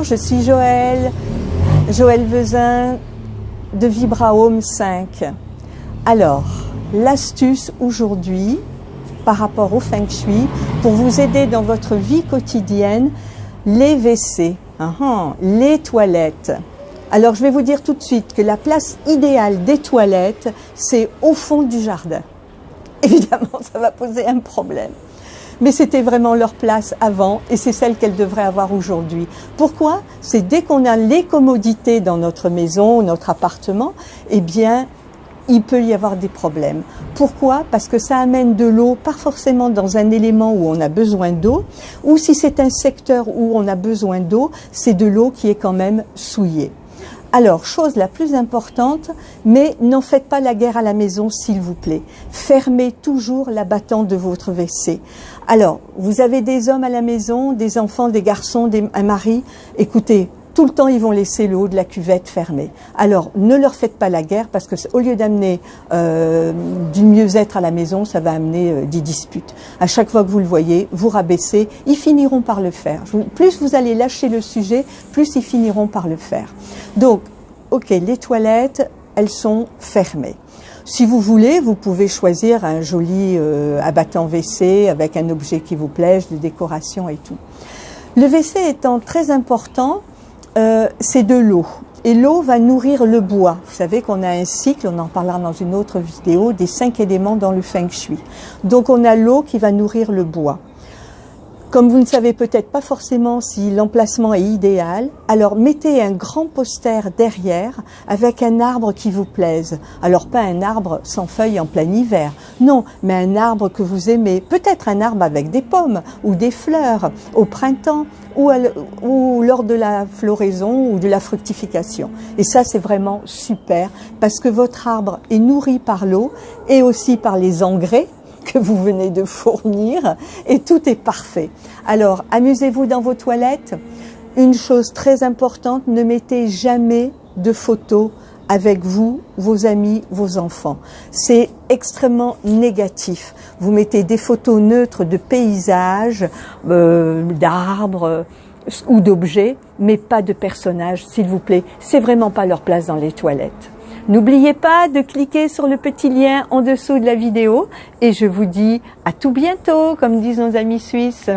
Bonjour, je suis Joëlle Vezin de Vibra Home 5. Alors, l'astuce aujourd'hui par rapport au Feng Shui pour vous aider dans votre vie quotidienne, les WC, les toilettes. Alors, je vais vous dire tout de suite que la place idéale des toilettes, c'est au fond du jardin. Évidemment, ça va poser un problème. Mais c'était vraiment leur place avant et c'est celle qu'elles devraient avoir aujourd'hui. Pourquoi? C'est dès qu'on a les commodités dans notre maison, notre appartement, eh bien, il peut y avoir des problèmes. Pourquoi? Parce que ça amène de l'eau, pas forcément dans un élément où on a besoin d'eau, ou si c'est un secteur où on a besoin d'eau, c'est de l'eau qui est quand même souillée. Alors, chose la plus importante, mais n'en faites pas la guerre à la maison, s'il vous plaît. Fermez toujours la battante de votre WC. Alors, vous avez des hommes à la maison, des enfants, des garçons, un mari. Écoutez, tout le temps, ils vont laisser le haut de la cuvette fermé. Alors, ne leur faites pas la guerre parce que au lieu d'amener du mieux-être à la maison, ça va amener des disputes. À chaque fois que vous le voyez, vous rabaissez, ils finiront par le faire. Plus vous allez lâcher le sujet, plus ils finiront par le faire. Donc, ok, les toilettes, elles sont fermées. Si vous voulez, vous pouvez choisir un joli abattant WC avec un objet qui vous plaît, de décoration et tout. Le WC étant très important, c'est de l'eau. Et l'eau va nourrir le bois. Vous savez qu'on a un cycle, on en parlera dans une autre vidéo, des 5 éléments dans le Feng Shui. Donc on a l'eau qui va nourrir le bois. Comme vous ne savez peut-être pas forcément si l'emplacement est idéal, alors mettez un grand poster derrière avec un arbre qui vous plaise. Alors pas un arbre sans feuilles en plein hiver, non, mais un arbre que vous aimez. Peut-être un arbre avec des pommes ou des fleurs au printemps ou lors de la floraison ou de la fructification. Et ça c'est vraiment super parce que votre arbre est nourri par l'eau et aussi par les engrais que vous venez de fournir et tout est parfait. Alors, amusez-vous dans vos toilettes. Une chose très importante, ne mettez jamais de photos avec vous, vos amis, vos enfants. C'est extrêmement négatif. Vous mettez des photos neutres de paysages, d'arbres ou d'objets, mais pas de personnages, s'il vous plaît. C'est vraiment pas leur place dans les toilettes. N'oubliez pas de cliquer sur le petit lien en dessous de la vidéo et je vous dis à tout bientôt, comme disent nos amis suisses.